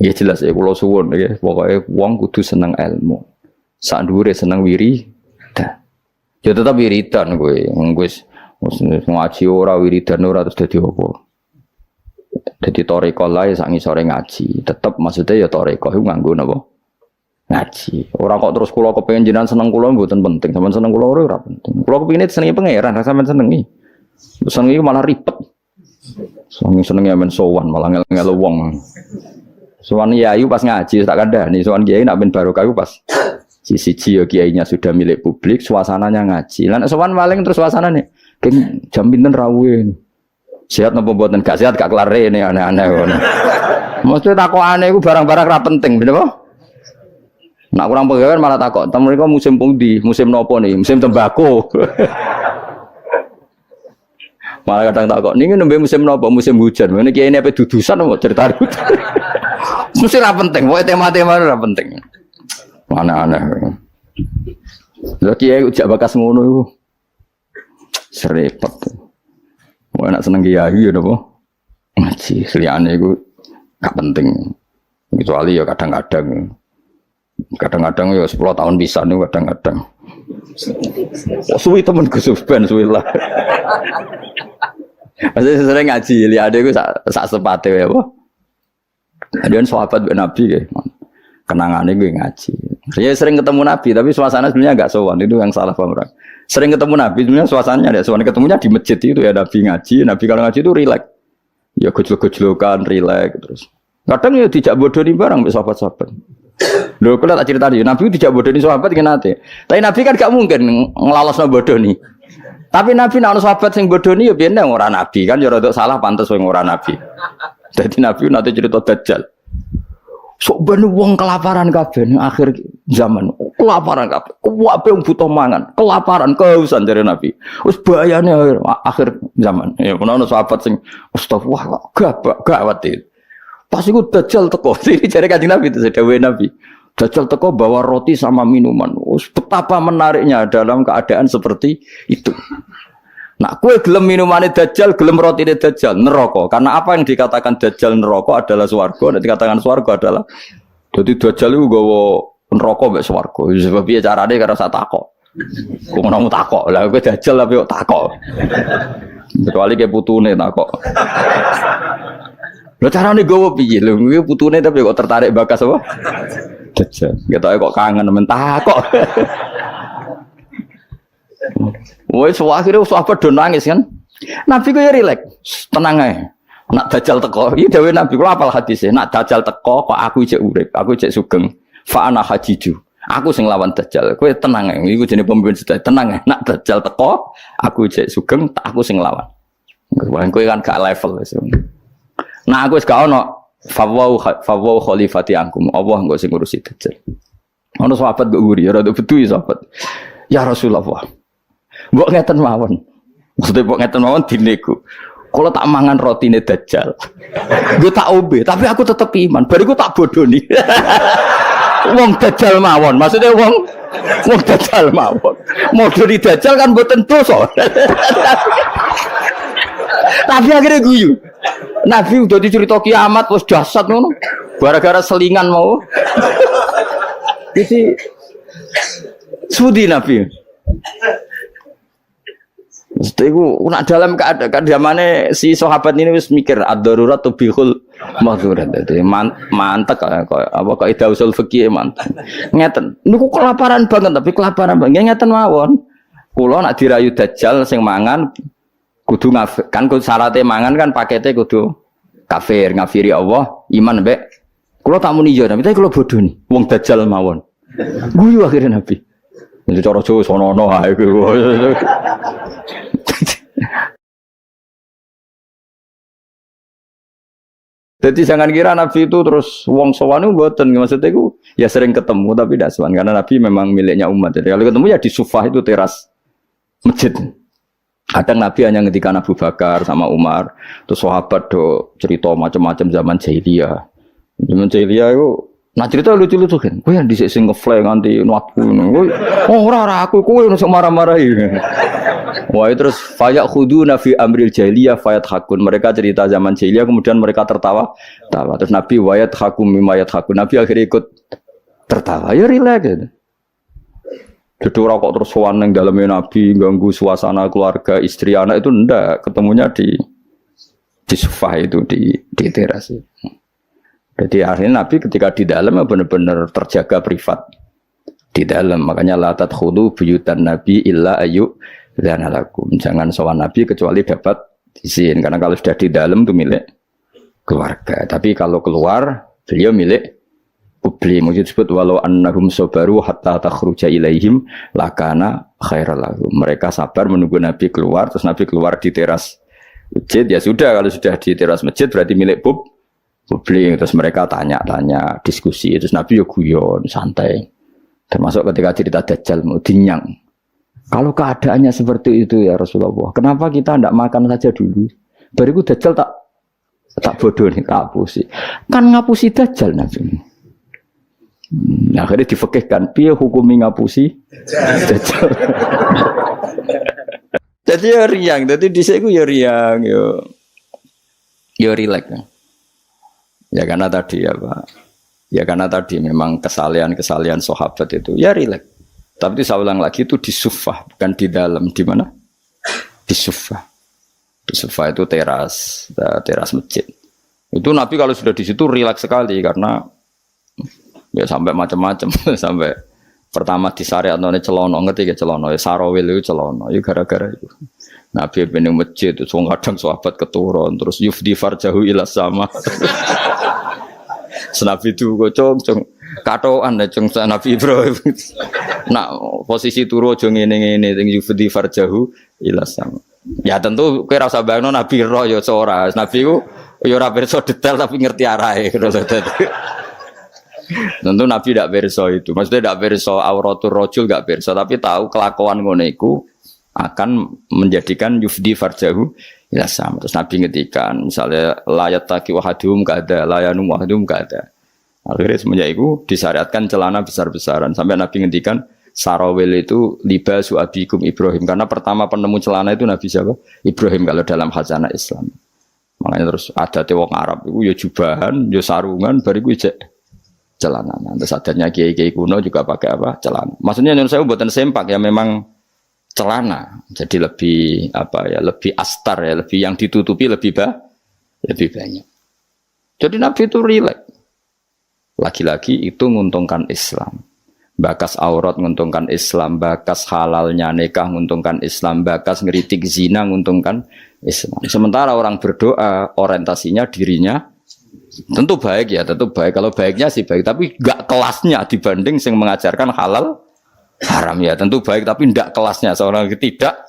Ya jelas ya kula suwun ya, pokoke wong kudu seneng ilmu. Sak dhuwure seneng wiridan. Ya tetep wiridan kowe. Wis ngaji ora wiridan ora terus dadi apa. Dadi toreko lae sak ngisore ngaji. Tetep maksudnya ya toreko iku nganggo napa? Ngaji. Ora kok terus kula kepengin jenengan seneng kula mboten penting. Sampeyan seneng kula ora penting. Kula kepengine senengi pangeran, sampeyan senengi. Senengi malah ribet. Senengi men sowan malah ngel-ngel wong. Sowan Yayu pas ngaji tak kandhani, sowan Kiai nak ben barokah pas siji ya kiainya sudah milik publik, suasananya ngaji. Lah nek sowan maling terus suasanane geng jam pinten rawuh. Sehat napa mboten? Gak sehat gak kelar rene aneh-aneh ngono. Mesti takokane iku barang-barang ra penting, bener apa? Nak kurang pegawai malah takok, "Tem mriko musim pundi? Musim nopo nih? Musim tembakau." Malah kadang takok, "Niki nembe musim nopo? Musim hujan." Ngene kiai ini apa dudusan apa cerita hujan. Mesti ra penting, pokoke tema-tema ra penting. Aneh-aneh. Lha kiai ujak bakas ngono iku. Serepet. Mau enak seneng kiai ya napa? Ngaji, liyane iku gak penting. Kecuali ya kadang-kadang ya 10 tahun bisa nih kadang-kadang. Suwi temen Gus Ben suwi lah. Masih sering ngaji, lihat aku sak sepate ya apa? Adian sahabat Nabi ya, kenangannya gue ngaji. Saya sering ketemu Nabi, tapi suasana sebenarnya agak sowan, itu yang salah paham orang. Sering ketemu Nabi, sebenarnya suasananya ada sowan, ketemunya di masjid itu ya Nabi ngaji. Nabi kalau ngaji itu rileks, ya gojlok-gojlokan, rileks terus. Kadang ya tidak bodoh nih barang sahabat-sahabat. Loh, kalau tak cerita dia, Nabi tidak bodoh nih sahabat kenapa? Tapi Nabi kan gak mungkin ngelalosno bodoh nih. Tapi Nabi nak sahabat sing bodoh nih ya biyen ora Nabi kan ya rada salah pantes wong ora Nabi. Jadi Nabi nanti cerita Dajjal. Sok ben wong kelaparan kabeh ning akhir zaman. Kelaparan kabeh. Kuwabe wong butuh mangan, kelaparan, kehausan dari Nabi. Wis bahayane akhir zaman. Ya ono sahabat sing astagfirullah gawat itu. Pas iku Dajjal teko. Iki jare Kanjeng Nabi itu dawuhe Nabi. Dajjal teko bawa roti sama minuman. Betapa menariknya dalam keadaan seperti itu. Nah, kue gelem minumane Dajjal, gelem rotine Dajjal, neraka. Karena apa yang dikatakan Dajjal neraka adalah swarga, dan dikatakan swarga adalah jadi Dajjal itu gawa neraka mbek swarga. Sebab piye carane karo sak takok. Kok ngono takok. Lah kowe Dajjal tapi kok takok. Kecuali ke putune takok. Lah carane gawa piye? Lho kuwi putune tapi kok tertarik bakas apa? Dajjal. Ketoke kok kangen men takok. Woi, akhirnya sahabat do nangis kan. Nabi ku ya rileks, tenang ae. Nak Dajjal teko, iki dawuh Nabi kula apal hadise. Nak Dajjal teko kok aku cek urip, aku cek sugeng. Fa ana hajiju. Aku sing lawan Dajjal. Kowe tenang ae. Iku jenenge pemimpin sedaya. Tenang ae. Nak Dajjal teko, aku cek sugeng, tak aku sing lawan. Kowe kan gak level wis. Nah aku wis gak ono fawau khalifati angkum. Allah engko sing ngurusi Dajjal. Ono sahabat mbok nguri ya rada betu ya sahabat. Ya Rasulullah. Mbok ngeten mawon. Maksudnya mbok ngeten mawon dinego. Kalau tak mangan rotine Dajjal. Gue tak obe, tapi aku tetep iman. Bariku tak bodoni. Wong Dajjal mawon. Maksudnya wong Dajjal mawon. Modoni Dajjal kan mboten dosa. Tapi akhirnya guyu. Nabi udah dicerita kiamat wis dahsyat ngono. Gara-gara selingan mau. Jadi sudi Nabi. Iku nak dalam keadaan zamane si sahabat ini wis mikir ad-darurat tubihul mahdurat. Dadi mantek apa kaidah usul fikih mantek. Ngeten. Niku kelaparan banget tapi kelaparan banget ngeten mawon. Kula nak dirayu Dajjal sing mangan kudu kan syaratnya mangan kan pakete kudu kafir, ngafiri Allah, iman mbek. Kula tak muni yo tapi kula bodoh nih. Wong Dajjal mawon. Guyu akhirnya Nabi. Itu cara Jawa sono-ono ae kuwi. Jadi jangan kira Nabi itu terus wong sowan itu mboten, maksudnya itu ya sering ketemu tapi tidak sowan karena Nabi memang miliknya umat. Jadi kalau ketemu ya di Sufah itu teras masjid. Kadang Nabi hanya ngendikan Abu Bakar sama Umar, terus sahabat do cerita macam-macam zaman jahiliyah. Zaman jahiliyah itu nah cerita lucu-lucu kan. Kowe yang dhisik sing ngefly nganti nuatku ngono. Oh ora aku kowe sing marah-marahi. Wah terus fayak khuduna fi amril jahiliyah fayat hakun. Mereka cerita zaman jahiliyah kemudian mereka tertawa. Terus Nabi wayat hakum mimayat hakun. Nabi akhirnya ikut tertawa. Ya rileks gitu. Jadi rokok terus yang dalamnya Nabi ganggu suasana keluarga istri anak itu ndak, ketemunya di sofa itu di teras. Jadi akhirnya Nabi ketika di dalam benar-benar terjaga privat di dalam. Makanya la tadkhulu buyutan Nabi illa ayu dan alakum. Jangan sowan Nabi kecuali dapat izin, karena kalau sudah di dalam itu milik keluarga. Tapi kalau keluar beliau milik publik. Maksud disebut walau annahum sabaru hatta takhruja ilaihim lakana khairal lahum. Mereka sabar menunggu Nabi keluar, terus Nabi keluar di teras masjid, ya sudah, kalau sudah di teras masjid berarti milik publik. Terus mereka tanya-tanya, diskusi, terus Nabi ya guyon, santai. Termasuk ketika cerita Dajjal mau dinyang. Kalau keadaannya seperti itu ya Rasulullah, kenapa kita tidak makan saja dulu? Bariku Dajjal tak bodoh nih, tak hapusi. Kan ngapusi Dajjal Nabi. Nah, akhirnya difekihkan, piye hukumi ngapusi Dajjal. Jadi ya riang, jadi di sini ya riang, yo rileks. Ya karena tadi ya Pak, ya karena tadi memang kesalahan sahabat itu ya rileks. Tapi saya ulang lagi itu di sufah, bukan di dalam. Di mana? Di sufah. Di sufah itu teras masjid. Itu Nabi kalau sudah di situ rileks sekali karena ya sampai macam-macam sampai pertama di syariat none celono, ngerti ke celono, sarawil itu celono, itu gara-gara itu. Nabi bening masjid itu kadang sahabat keturun terus yufdi farjahu ila sama. Senabi itu kocong katoan deh cung Nabi Ibrahim. Nah posisi turu aja ngene teng yufdi farjahu ila sama. Ya tentu kowe ora usah bayangno Nabi roh ya ora. Nabi ku ya ora pirsa detail tapi ngerti arahe. Tentu Nabi tidak berso itu, maksudnya tidak berso auratul rojul tidak berso, tapi tahu kelakuan ngono iku akan menjadikan yufdi farjahu ila sama. Terus Nabi ngetikan misalnya layat taki wahadum gak ada, layanum wahadum gak ada. Akhirnya semenjak itu disyariatkan celana besar-besaran sampai Nabi ngetikan sarawil itu libasu abikum Ibrahim, karena pertama penemu celana itu Nabi siapa? Ibrahim kalau dalam khazanah Islam. Makanya terus ada wong Arab itu ya jubahan, ya sarungan, bariku ijek celana. Terus adanya kiai-kiai kuno juga pakai apa? Celana. Maksudnya menurut saya buatan sempak ya memang celana. Jadi lebih apa ya? Lebih astar ya, lebih yang ditutupi lebih banyak. Jadi Nabi itu rileks. Lagi-lagi itu menguntungkan Islam. Bakas aurat menguntungkan Islam, bakas halalnya nikah menguntungkan Islam, bakas ngeritik zina menguntungkan Islam. Sementara orang berdoa orientasinya dirinya tentu baik ya, tentu baik. Kalau baiknya sih baik, tapi enggak kelasnya dibanding yang mengajarkan halal haram ya. Tentu baik, tapi enggak kelasnya. Seorang tidak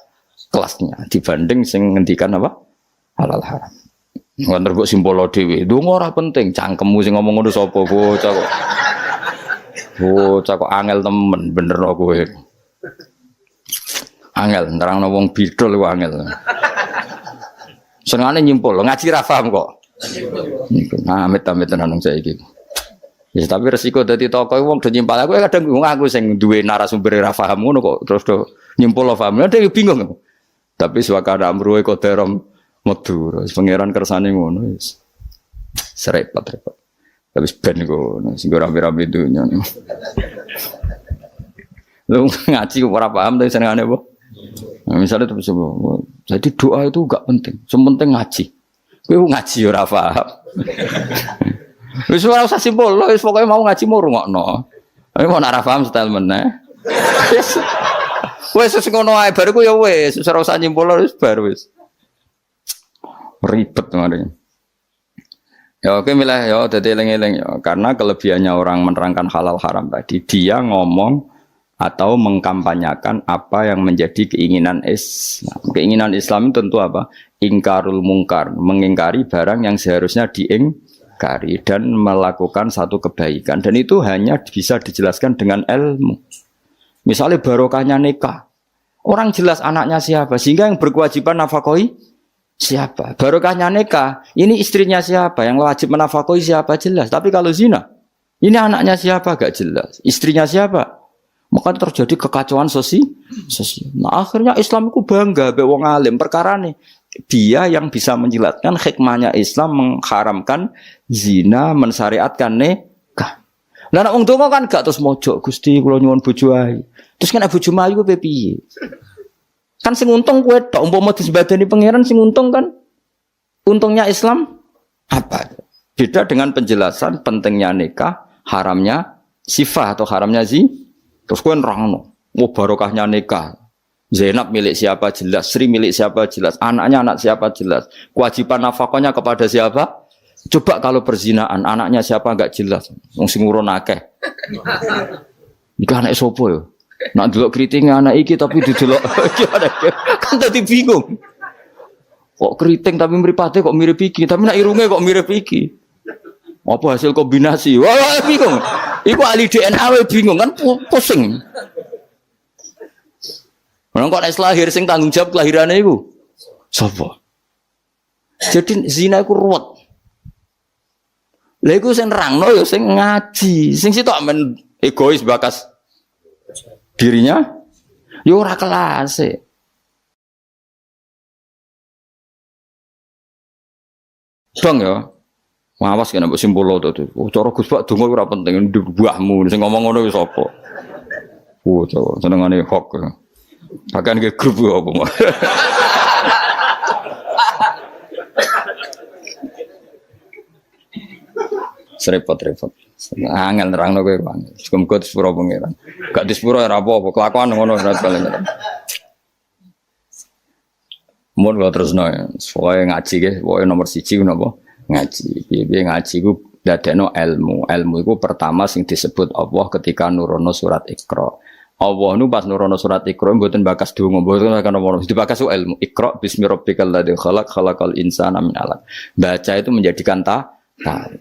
kelasnya dibanding yang ngendikan apa? Halal haram. Nggak terbuk simbolo dewi. Itu ora penting. Cangkemmu sing ngomong ngono sapa bocah kok. Bocah kok angel temen bener kok kowe. Angel nerangno wong bidol kok angel. Senengane nyimpul, ngaji ra paham kok. Nah, amit-amit nang saiki. Ya tapi resiko dadi tokoh wong do nyimpal aku kadang bingung aku sing duwe narasumber ra paham ngono kok terus do nyimpul paham. Dhewe bingung. Tapi suwakana amruhe koderom metu. Pangeran kersane ngono wis. Serepet-repet. Tapi ben ngono sing ora rame-rame dunya. Lu ngaji ora paham tapi senengane apa? Nah, misalnya terus jadi doa itu enggak penting. Yang penting ngaji. Kowe ngaji ora paham. Wis ora usah simpul, wis pokoke mau ngaji mau rungokno. Tapi mau ora paham style meneh. Wis ngono ae bar ku ya wis, ora usah nyimpul wis bar wis. Ribet ngene. Ya oke milih ya dadi eling-eling ya, karena kelebihannya orang menerangkan halal haram tadi, dia ngomong atau mengkampanyakan apa yang menjadi keinginan Islam. Keinginan Islam itu tentu apa? Ingkarul mungkar, mengingkari barang yang seharusnya diingkari dan melakukan satu kebaikan. Dan itu hanya bisa dijelaskan dengan ilmu. Misalnya barokahnya nikah. Orang jelas anaknya siapa, sehingga yang berkewajiban nafkahi siapa. Barokahnya nikah, ini istrinya siapa, yang wajib menafkahi siapa jelas. Tapi kalau zina, ini anaknya siapa gak jelas. Istrinya siapa? Maka terjadi kekacauan sosial. Nah, akhirnya Islam itu bangga be wong alim perkara nih. Dia yang bisa menjelaskan hikmahnya Islam mengharamkan zina, mensyariatkan nikah. Lah nek wong donga kan gak terus mojok Gusti kula nyuwun bojo ae. Terus kan bojo ayu ku piye? Kan sing untung kowe tok umpama disembadani pangeran sing untung kan untungnya Islam apa? Beda dengan penjelasan pentingnya nikah, haramnya sifah atau haramnya terus kowe nerangno, barokahnya nikah. Zainab milik siapa jelas, Sri milik siapa jelas, anaknya anak siapa jelas, kewajiban nafkahnya kepada siapa? Coba kalau perzinaan, anaknya siapa enggak jelas, wong sing urun akeh. Iki anak sapa yo? Nak delok kriting anak iki tapi didelok kan dadi bingung. Kok keriting tapi mripate kok mirip iki, tapi nak irunge kok mirip iki. Apa hasil kombinasi? Wah, bingung. Iku ahli DNA we bingung kan pusing. Orang kok nek lahir sing tanggung jawab kelahirane iku sapa? Jadi zina iku ruwet. Lha iku sing nerangno ya sing ngaji, sing sitok men egois bakas dirinya ya ora kelas. Bang ya. Awas kena mbok simpul to. Cara Gus Pak donga ora penting mbahmu sing ngomong ngono wis apa. Senengane hok. Bahkan ke grup apa mah. Repot. Angel nerangno kowe kan. Muga disepuro pangeran. Gak disepuro ora apa-apa, kelakuan ngono ora paling. Mun kok terusno ya. Soale ngaji ge, pokoke nomor 1 ku napa? Ngaji. Piye ngaji ku dadekno ilmu. Ilmu iku pertama sing disebut Allah ketika nurono surat Iqra. Allah nu pas nurono surat Iqra mboten bakas donga, mboten kan ono dibakas ilmu. Iqra bismi rabbikal ladzi khalaq khalaqal insana min 'alaq. Baca itu menjadikan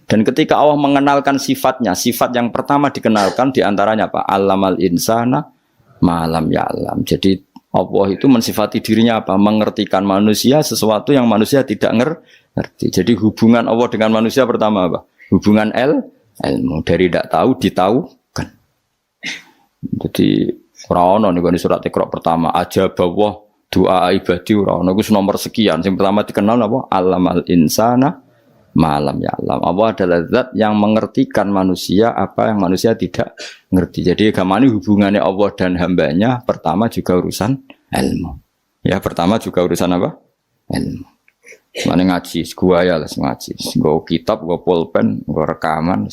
dan ketika Allah mengenalkan sifatnya, sifat yang pertama dikenalkan diantaranya apa? Allamal insana malam ya'lam. Jadi Allah itu mensifati dirinya apa? Mengertikan manusia sesuatu yang manusia tidak ngerti. Jadi hubungan Allah dengan manusia pertama apa? Hubungan ilmu. Dari tidak tahu ditahukan. Jadi ora ono niku surat Iqra pertama aja bawah doa ibadi ora ono iku nomor sekian. Yang pertama dikenal apa? Allamal insana malam ya alam. Allah adalah zat yang mengertikan manusia apa yang manusia tidak ngerti. Jadi agama ini hubungannya Allah dan hambanya pertama juga urusan ilmu. Ya pertama juga urusan apa? Ilmu. Mana ngaji, gua ya lah ngaji, gua kitab, gua pulpen, gua rekaman.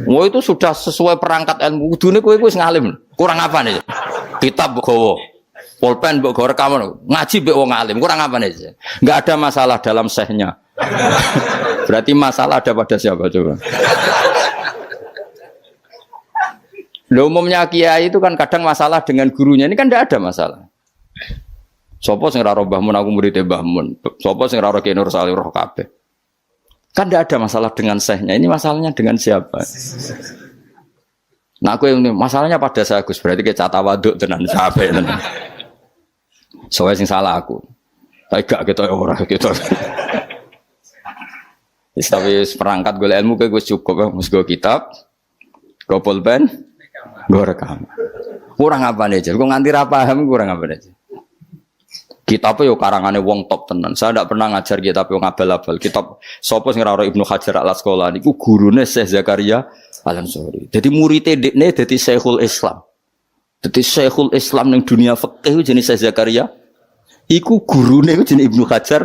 Wah itu sudah sesuai perangkat ilmu. Kudune kowe wis ngalim. Kurang apa nih? Kitab gua, pulpen gua rekaman, ngaji mbek wong alim. Kurang apa nih? Enggak ada masalah dalam sehnya. Berarti masalah ada pada siapa coba? Loh, umumnya kiai itu kan kadang masalah dengan gurunya, ini kan tidak ada masalah. Sopo sing ora Mbah Mun aku murid Mbah Mun. Sopo sing ora Ki Nur Salih roh kabeh. Kan tidak ada masalah dengan sehnya. Ini masalahnya dengan siapa? Nah aku yang ini masalahnya pada saya Gus, berarti ke catawaduk tenan sampai tenan. Soalnya sing salah aku. Tapi gak gitu ora gitu. Tapi perangkat gue ilmu kayak gue cukup, mus gue kitab, gue pulpen, gue rekam. Kurang apa nih? Gue nganti paham kurang apa nih? Kitabnya yo karangannya wong top tenan. Saya tidak pernah ngajar kitab yang abal-abal. Kitab sopo sing ora Ibnu Hajar Al-Asqalani iku gurune Syekh Zakaria Al-Ansori. Jadi muridé dekne dadi Syekhul Islam. Dadi Syekhul Islam ning dunia fikih jenenge Syekh Zakaria. Iku gurune jenenge Ibnu Hajar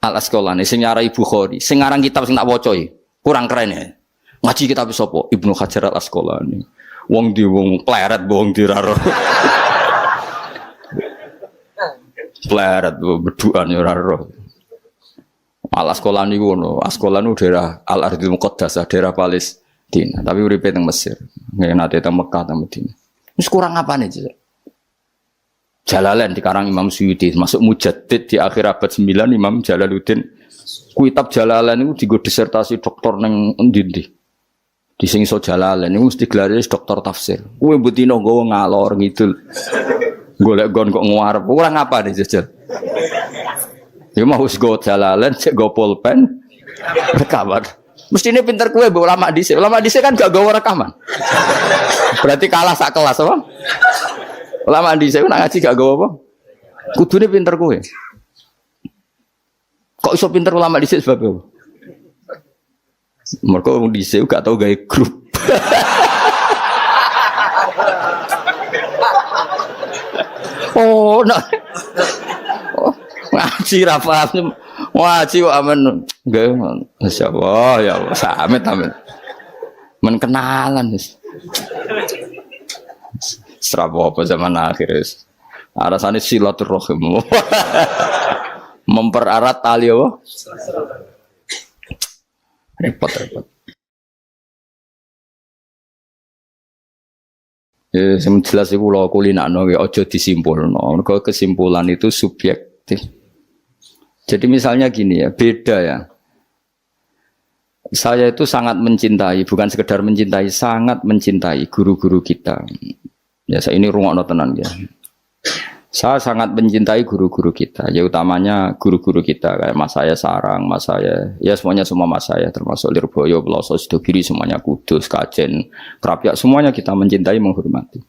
Al-Asqalani sing nyarai Bukhari. Sing ngarang kitab sing tak waca kurang keren ya. Ngaji kitab sapa? Ibnu Hajar Al-Asqalani. Wong di wong pleret wong diraro. Pleret berduaan ya ora roh. Al-Asqalani ngono, Asqalani daerah Al-Ardhil Muqaddasah, daerah Palestina, tapi uripe teng Mesir. Nggih nate teng Mekah teng Madinah. Wis kurang apane, Cek? Jalalain dikarang Imam Suyuti, masuk mujaddid di akhir abad 9 Imam Jalaluddin. Kitab Jalalain niku dienggo disertasi doktor ning endi-endi. Di sing iso Jalalain niku mesti gelare doktor tafsir. Kuwe mbutino nggawa ngalor ngidul. Golek gon kok ngarep. Kurang apa nih jajal? Ya mau wis go Jalalain, cek go pulpen. Rekaman. Mestine pinter kowe mbok ulama dhisik. Ulama dhisik kan gak gawa rekaman. Berarti kalah sak kelas apa? Ulama dhisik nak ngaji gak gawa apa? Kudune pinter kowe. Kok iso pinter ulama dhisik sebab apa? Mergo wong dhisik gak tau gawe grup. Oh, nah. Oh, ngaji ra paham. Ngaji kok amen. Nggih, masyaallah ya Allah, samit amin. Men kenalan wis. Serabo apa zaman akhir wis. Arasane silaturahim. Mempererat tali apa? Repot. Ya, yang jelas itu kalau kulinakno ojo disimpulno. Mergo kesimpulan itu subjektif. Jadi misalnya gini ya, beda ya. Saya itu sangat mencintai, bukan sekedar mencintai, sangat mencintai guru-guru kita. Ya, saya ini rungokno tenan ya. Saya sangat mencintai guru-guru kita, ya utamanya guru-guru kita kayak Mas saya Sarang, Mas saya, ya semuanya semua Mas saya, termasuk Lirboyo, Peloso, Sidogiri, semuanya Kudus, Kajen, Krapyak, semuanya kita mencintai, menghormati.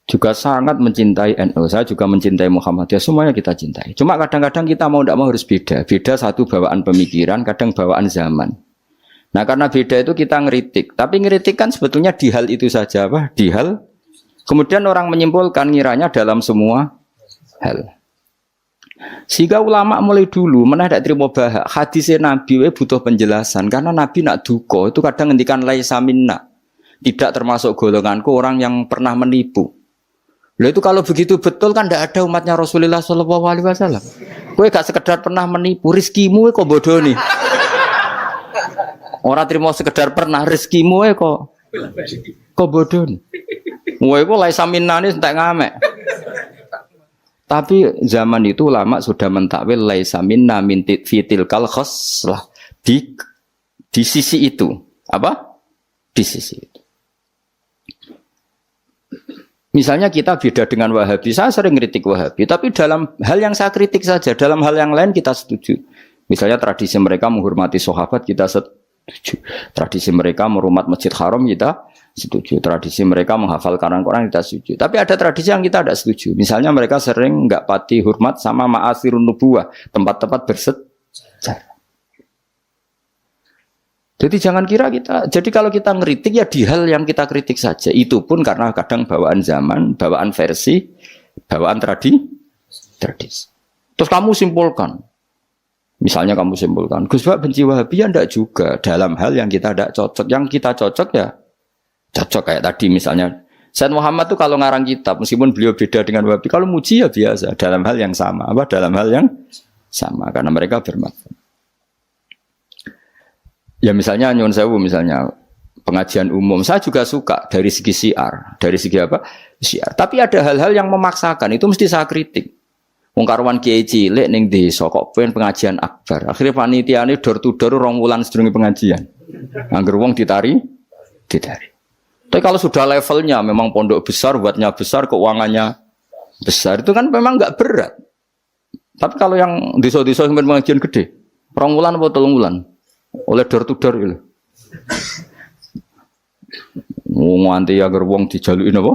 Juga sangat mencintai NU, saya juga mencintai Muhammadiyah, semuanya kita cintai. Cuma kadang-kadang kita mau tidak mau harus beda, beda satu bawaan pemikiran, kadang bawaan zaman. Nah karena beda itu kita ngeritik, tapi ngeritik kan sebetulnya di hal itu saja, apa? Di hal kemudian orang menyimpulkan ngiranya dalam semua hal. Sehingga ulama mulai dulu mana tidak terima bahak hadisnya Nabi butuh penjelasan karena Nabi nak duko itu kadang ngendikan laisa minna, tidak termasuk golonganku orang yang pernah menipu. Lalu itu kalau begitu betul kan tidak ada umatnya Rasulullah SAW. Kowe gak sekedar pernah menipu, rizkimu kok bodoh nih. Orang terima sekedar pernah, rizkimu kok bodoh nih. Wah, itu laisa minna ini entek ngamek. Tapi zaman itu ulama sudah mentakwil laisa minna min fitil kal khoslah di sisi itu. Apa? Di sisi itu. Misalnya kita beda dengan Wahabi, saya sering kritik Wahabi, tapi dalam hal yang saya kritik saja, dalam hal yang lain kita setuju. Misalnya tradisi mereka menghormati sahabat, kita setuju. Tradisi mereka merumat Masjid Haram, kita setuju. Tradisi mereka menghafal Quran kita setuju. Tapi ada tradisi yang kita tidak setuju. Misalnya mereka sering nggak pati hormat sama ma'asirun nubuwah, tempat-tempat bersejarah. Jadi jangan kira kita. Jadi kalau kita ngeritik ya di hal yang kita kritik saja. Itu pun karena kadang bawaan zaman, bawaan versi, bawaan tradisi. Terus kamu simpulkan. Misalnya kamu simpulkan, Gus Bak benci Wahabi ya enggak juga. Dalam hal yang kita tidak cocok. Yang kita cocok ya cocok kayak tadi misalnya Said Muhammad tuh kalau ngarang kitab meskipun beliau beda dengan Wahabi, kalau muji ya biasa dalam hal yang sama, apa dalam hal yang sama karena mereka bermanfaat. Ya misalnya nyuwun sewu misalnya pengajian umum saya juga suka dari segi syiar, dari segi apa? Syiar. Tapi ada hal-hal yang memaksakan itu mesti saya kritik. Wong karuan kiai cilik ning desa kok pengen pengajian akbar. Akhirnya panitiane door to door 2 wulan sedurunge pengajian. Angger wong ditari. Tapi kalau sudah levelnya memang pondok besar, buatnya besar, keuangannya besar, itu kan memang enggak berat. Tapi kalau yang desa-desa yang pengajian gede, 2 wulan atau 3 wulan, oleh door to door itu. Nganti agar wong dijalukin apa?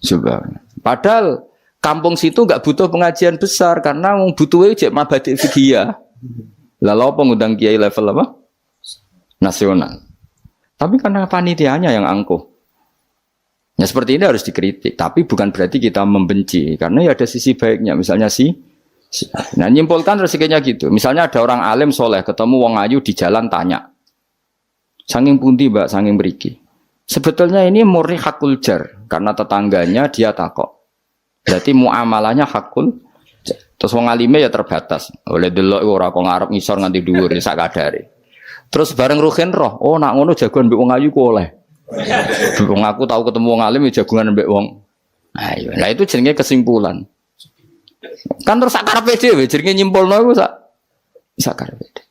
Coba. Padahal kampung situ enggak butuh pengajian besar karena wong butuhe cek mabadi fikih. Lalu apa ngundang kiai level apa? Nasional. Tapi karena panitianya yang angkuh. Ya seperti ini harus dikritik. Tapi bukan berarti kita membenci. Karena ya ada sisi baiknya. Misalnya nah nyimpulkan rezekinya gitu. Misalnya ada orang alim soleh. Ketemu wong ayu di jalan tanya. Sanging pundi mbak, sanging beriki. Sebetulnya ini murni hakul jar. Karena tetangganya dia takok. Berarti muamalahnya hakul jar. Terus wong alime ya terbatas. Oleh delok ora kok ngarep ngisor nganti dhuwur sak kadare. Terus bareng Ruhin roh, oh nak ngono jagoan mbek wong ayu ku oleh. Wong aku tahu ketemu wong alim ya jagungan mbek wong ayu. Nah itu jenenge kesimpulan. Kan terus sak karepe dhewe jenenge nyimpulno iku sak karepe.